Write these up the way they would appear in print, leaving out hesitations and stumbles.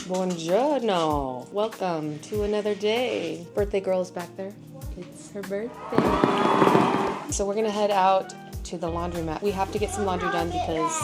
Buongiorno. Welcome to another day. Birthday girl is back there. It's her birthday. So we're gonna head out to the laundromat. We have to get some laundry done because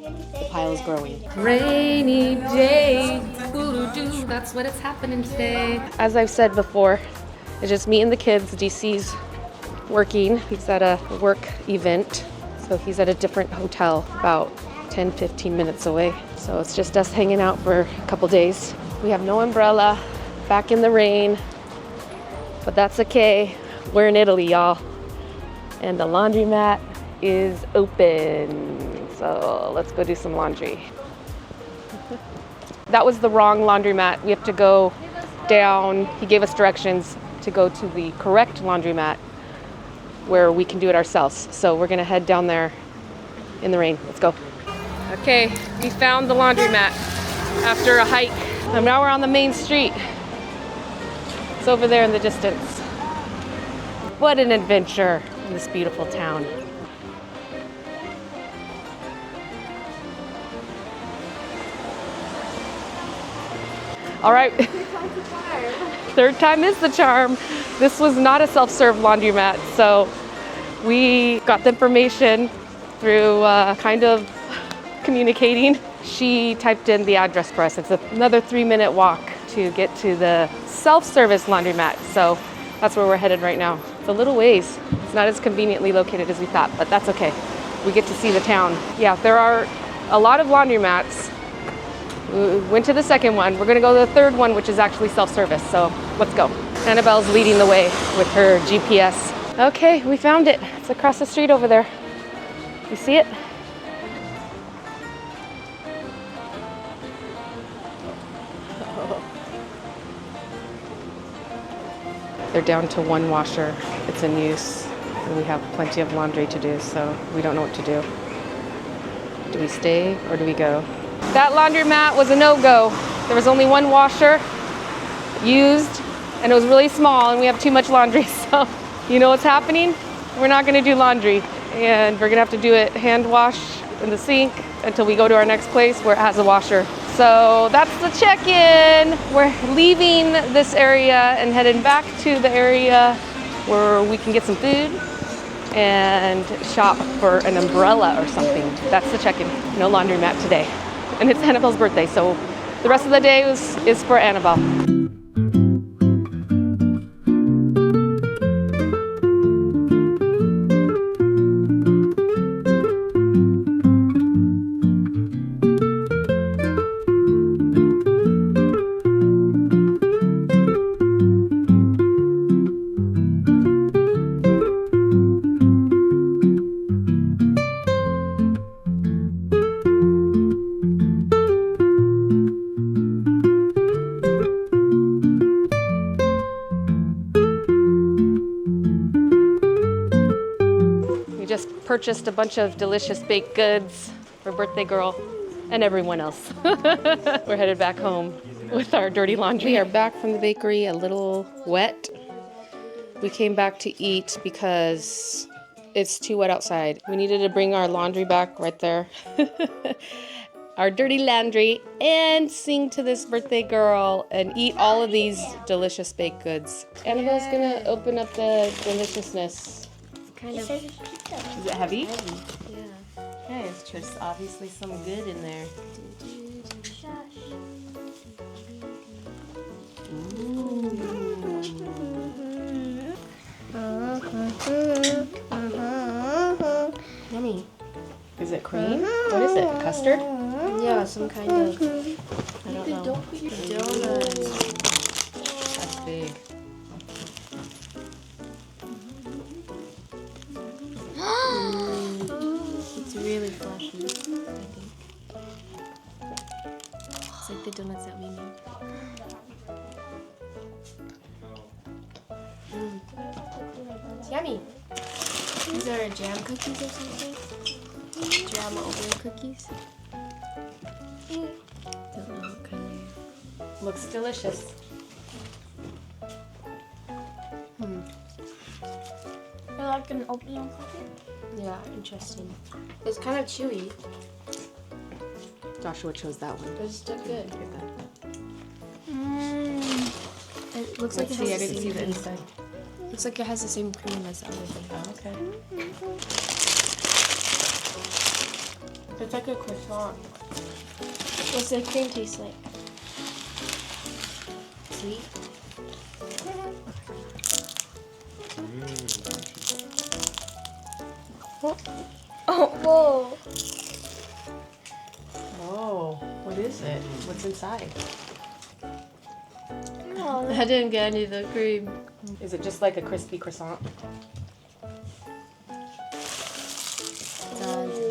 the pile is growing. Rainy day. Doo-doo-doo. That's what is happening today. As I've said before, it's just me and the kids. DC's working. He's at a work event. So he's at a different hotel about 10-15 minutes away. So it's just us hanging out for a couple days. We have no umbrella, back in the rain, but that's okay. We're in Italy, y'all. And the laundromat is open. So let's go do some laundry. That was the wrong laundromat. We have to go down. He gave us directions to go to the correct laundromat where we can do it ourselves. So we're gonna head down there in the rain. Let's go. Okay, we found the laundromat after a hike. And now we're on the main street. It's over there in the distance. What an adventure in this beautiful town. All right. Third time is the charm. This was not a self-serve laundromat, so we got the information through kind of communicating. She typed in the address for us. It's another 3-minute walk to get to the self-service laundromat, so that's where we're headed right now. It's a little ways. It's not as conveniently located as we thought, but that's okay. We get to see the town. Yeah, there are a lot of laundromats. We went to the second one. We're gonna go to the third one, which is actually self-service, so let's go. Annabelle's leading the way with her GPS. Okay, we found it. It's across the street over there. You see it? They're down to one washer. It's in use, and we have plenty of laundry to do, so we don't know what to do. Do we stay or do we go? That laundromat was a no-go. There was only one washer used, and it was really small, and we have too much laundry, so you know what's happening? We're not gonna do laundry, and we're gonna have to do it hand wash in the sink until we go to our next place where it has a washer. So that's the check-in. We're leaving this area and heading back to the area where we can get some food and shop for an umbrella or something. That's the check-in. No laundromat today. And it's Annabelle's birthday, so the rest of the day is for Annabelle. Purchased a bunch of delicious baked goods for birthday girl and everyone else. We're headed back home with our dirty laundry. We are back from the bakery, a little wet. We came back to eat because it's too wet outside. We needed to bring our laundry back right there. Our dirty laundry, and sing to this birthday girl and eat all of these delicious baked goods. Annabelle's gonna open up the deliciousness. Kind of. Is it heavy? Yeah. Okay, it's just obviously some good in there. Ooh. Yummy. Is it cream? What is it? Custard? Yeah, some kind of. I don't know. Donuts. That's big. It's really fluffy, I think. It's like the donuts that we made. It's yummy. These are jam cookies or something? Jam over cookies? Don't know what kind they are. Looks delicious. Like an oatmeal cookie? Yeah, interesting. It's kind of chewy. Joshua chose that one. It's still good. Look at that. It looks Let's like see, I it has didn't see the inside. Looks like it has the same cream as the other thing. Oh, okay. It's like a croissant. What's the cream taste like? Sweet. Oh, whoa. Oh, what is it? What's inside? Oh, I didn't get any of the cream. Is it just like a crispy croissant?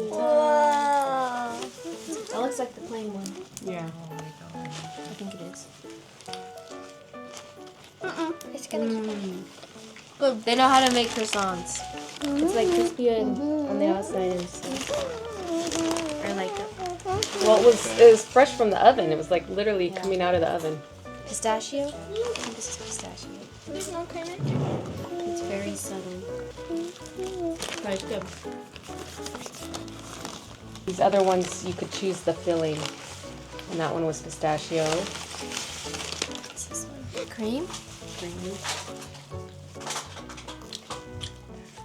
whoa. That looks like the plain one. Yeah. I think it is. It's gonna Look, they know how to make croissants. It's like crispy on the outside and stuff. Or like Well, it was fresh from the oven. It was like literally coming out of the oven. pistachio. I think this is pistachio. There's no cream in it. It's very subtle. But it's good. These other ones, you could choose the filling. And that one was pistachio. What's this one? Cream?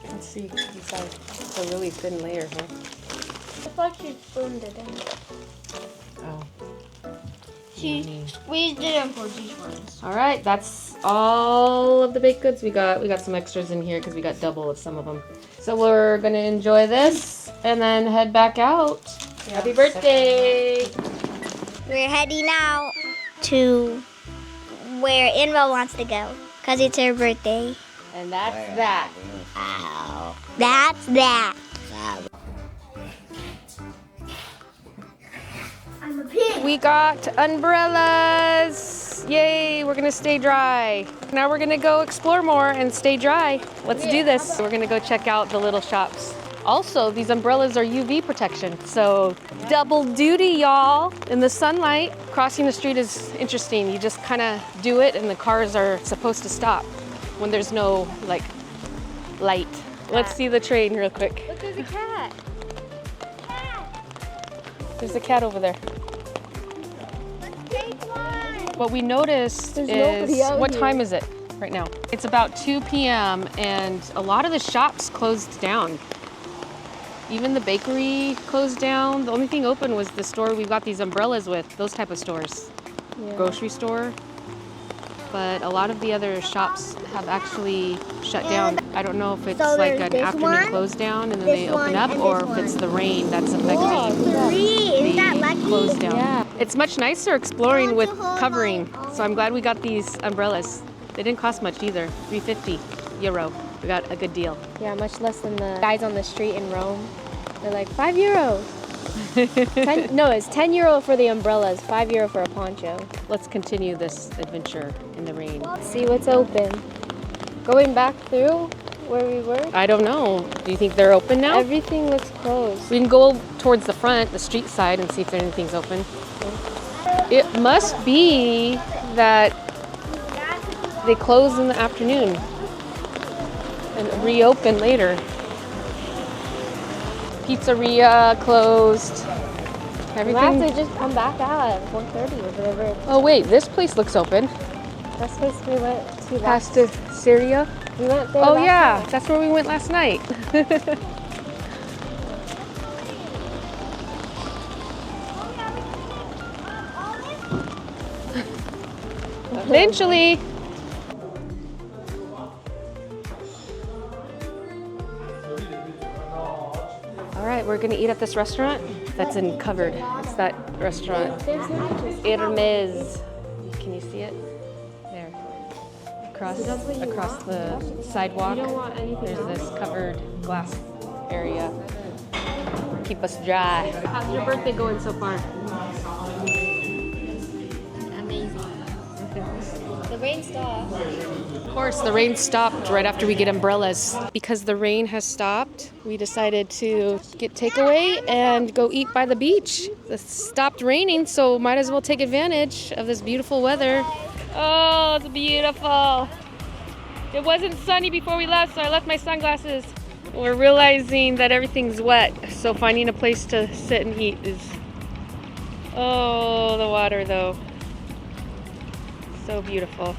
Let's see inside. It's a really thin layer here. I thought she spooned it in. Oh. She squeezed it in for these ones. All right, that's all of the baked goods we got. We got some extras in here because we got double of some of them. So we're gonna enjoy this and then head back out. Happy birthday! We're heading out to where Annabelle wants to go because it's her birthday. And that's that. Wow. That's that. I'm a pig. We got umbrellas. Yay, we're gonna stay dry. Now we're gonna go explore more and stay dry. Let's do this. We're gonna go check out the little shops. Also, these umbrellas are UV protection, so double duty, y'all. In the sunlight, crossing the street is interesting. You just kind of do it and the cars are supposed to stop when there's no, like, light. Let's see the train real quick. Look, there's a cat. There's a cat over there. Let's take one. What we noticed is, what time is it right now? It's about 2 p.m. and a lot of the shops closed down. Even the bakery closed down. The only thing open was the store we got these umbrellas with, those type of stores. Grocery store. But a lot of the other shops have actually shut down. I don't know if it's So like there's an this afternoon one, close down and then this they open one, up, and or this if it's one. the rain that's affecting 3. Isn't that the lucky? close down. Yeah. It's much nicer exploring with I want to hold covering. my own. So I'm glad we got these umbrellas. They didn't cost much either, €3.50. We got a good deal. Yeah, much less than the guys on the street in Rome. They're like, €5. No, it's €10 for the umbrellas, €5 for a poncho. Let's continue this adventure in the rain. See what's open. Going back through where we were, I don't know. Do you think they're open now? everything looks closed. We can go towards the front, the street side, and see if anything's open. It must be that they close in the afternoon and reopen later. Pizzeria closed. We'll Everything. have to just come back out at 1:30 or whatever. Oh wait, this place looks open. That's the place we went to last. Past Syria. We went there Oh last yeah, night. that's where we went last night. Eventually. All right, we're gonna eat at this restaurant that's in covered. It's that restaurant, Hermes. Can you see it? There, across the sidewalk. There's this covered glass area. Keep us dry. How's your birthday going so far? The rain stopped. Of course, the rain stopped right after we get umbrellas. Because the rain has stopped, we decided to get takeaway and go eat by the beach. It stopped raining, so might as well take advantage of this beautiful weather. Oh, it's beautiful. It wasn't sunny before we left, so I left my sunglasses. We're realizing that everything's wet, so finding a place to sit and eat is Oh, the water though. So beautiful.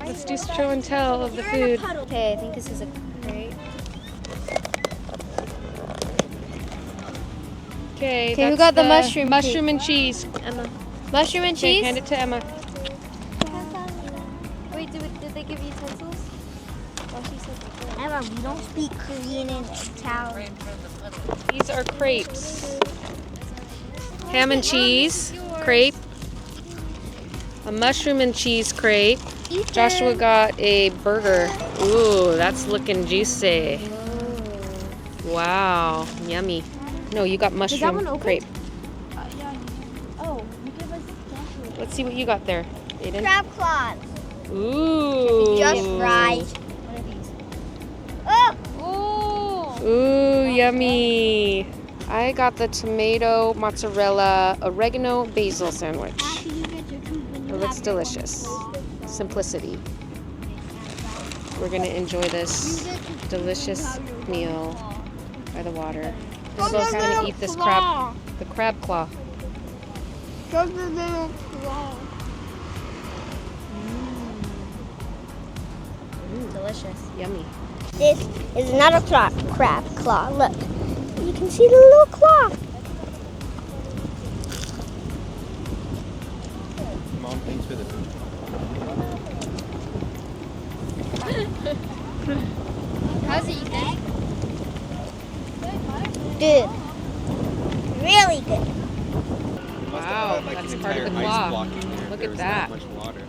Let's do show and tell of the food. Okay, I think this is a crate. Okay, Okay, who that's got the mushroom mushroom and cheese. Emma. Mushroom and Okay, cheese? hand it to Emma. Wait, did they give you utensils? Oh, she said Emma, we don't speak Korean and Italian. These are crepes. Ham and cheese crepe. A mushroom and cheese crepe. Joshua got a burger. Ooh, that's looking juicy. Wow, yummy. No, you got mushroom one open? crepe. oh, you give us Let's see what you got there, Aiden. Crab claws. Ooh. Just right. one of these. Oh! Ooh, yummy. I got the tomato, mozzarella, oregano, basil sandwich. It looks delicious. Simplicity. We're gonna enjoy this delicious meal by the water. Annabelle's gonna eat this crab, the crab claw. Delicious. Yummy. This is another crab claw. Look. You can see the little claw. Mom, thanks for the food. How's it, Ethan? Good. Really good. Wow, that's part of the claw. Look at that. Much water.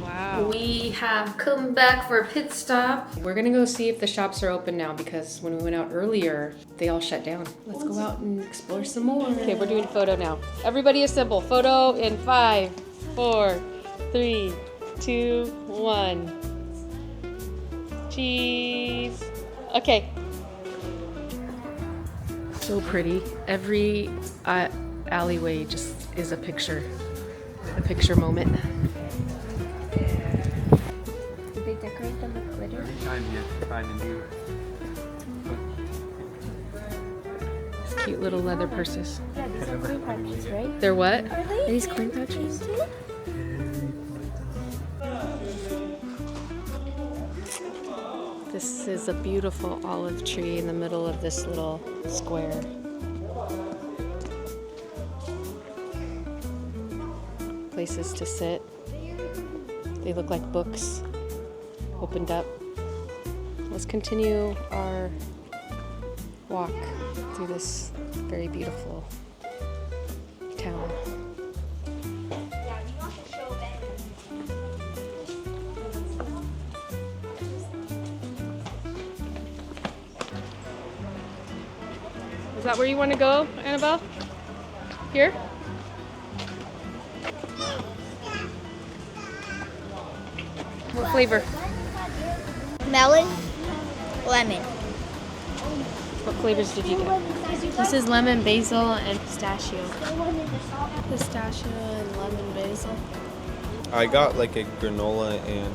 Wow. We have come back for a pit stop. We're gonna go see if the shops are open now because when we went out earlier, they all shut down. Let's go out and explore some more. Okay, we're doing photo now. Everybody assemble. Photo in 5, 4, 3, 2, 1. Cheese. Okay. So pretty. Every alleyway just is a picture moment. Did they decorate them with glitter? Every time you find a new. These cute little leather purses. Yeah, these are coin pouches, right? They're what? Are these coin pouches? This is a beautiful olive tree in the middle of this little square. Places to sit. They look like books opened up. Let's continue our walk through this very beautiful town. Is that where you want to go, Annabelle? Here? What flavor? Melon, lemon. What flavors did you get? This is lemon, basil, and pistachio. Pistachio and lemon basil. I got like a granola and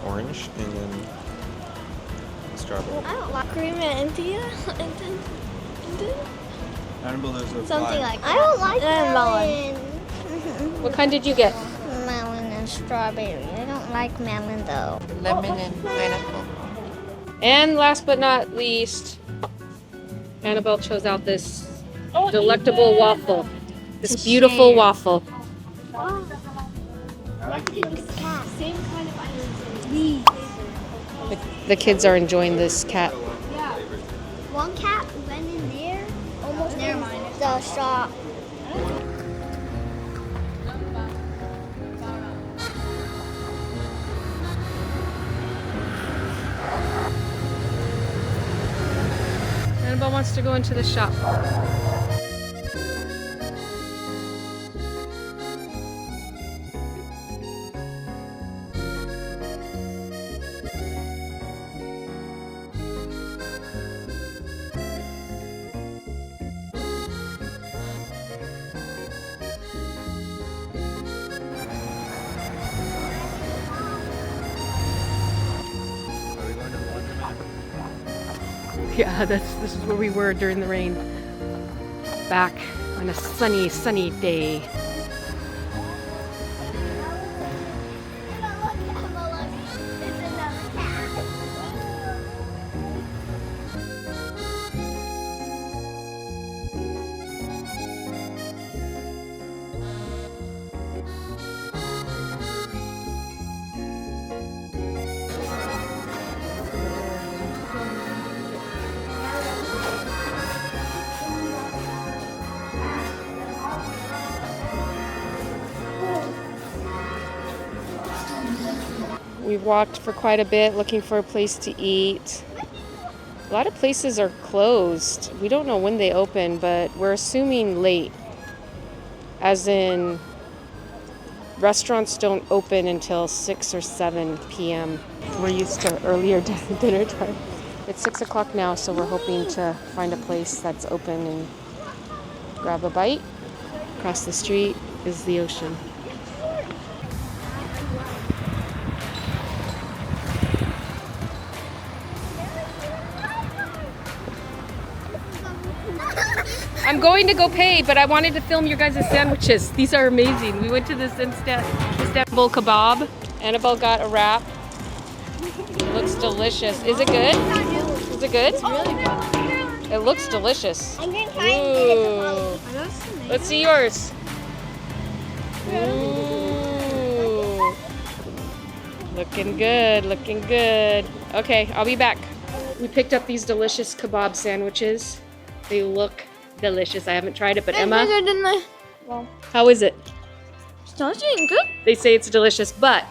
orange, and then strawberry. I don't like cream and India. Annabelle, there's a Something like that. I don't like melon. What kind did you get? Melon and strawberry. I don't like melon though. Lemon and pineapple. And last but not least, Annabelle chose out this delectable waffle. This beautiful waffle. The kids are enjoying this cat. One cat went in there. Almost near the shop. Annabelle wants to go into the shop. Are we going to the laundromat? Yeah, this is where we were during the rain. Back on a sunny day. We walked for quite a bit looking for a place to eat. A lot of places are closed. We don't know when they open, but we're assuming late. As in, restaurants don't open until 6 or 7 p.m. We're used to earlier dinner time. It's 6 o'clock now, so we're hoping to find a place that's open and grab a bite. Across the street is the ocean. I'm going to go pay, but I wanted to film your guys' sandwiches. These are amazing. We went to this Istanbul kebab. Annabelle got a wrap. It looks delicious. Is it good? Is it good? It's really good. It looks delicious. I'm gonna try and get a Ooh. kebab. Let's see yours. Ooh. Looking good, looking good. Okay, I'll be back. We picked up these delicious kebab sandwiches. They look delicious. I haven't tried it, but Emma, how is it? It's good. They say it's delicious, but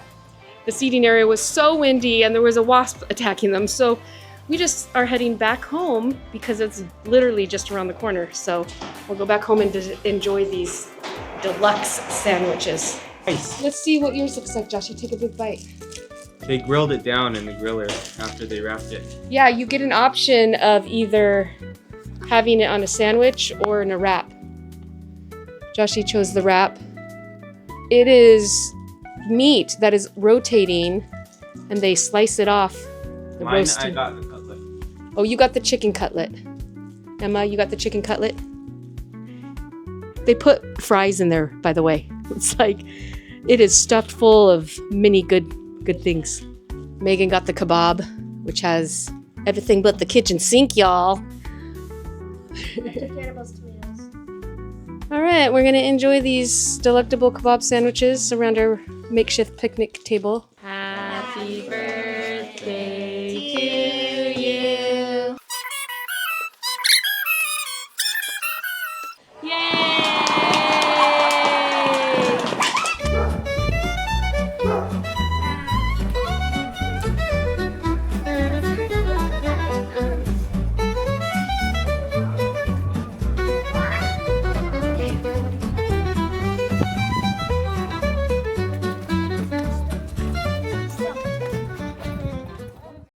the seating area was so windy and there was a wasp attacking them. So we just are heading back home because it's literally just around the corner. So we'll go back home and enjoy these deluxe sandwiches. Nice. Let's see what yours looks like, Josh. You take a big bite. They grilled it down in the griller after they wrapped it. Yeah, you get an option of either having it on a sandwich or in a wrap. Joshy chose the wrap. It is meat that is rotating and they slice it off. The Mine, roasted. I got the cutlet. Oh, you got the chicken cutlet. Emma, you got the chicken cutlet? They put fries in there, by the way. It's like, it is stuffed full of many good things. Megan got the kebab, which has everything but the kitchen sink, y'all. All right, we're gonna enjoy these delectable kebab sandwiches around our makeshift picnic table.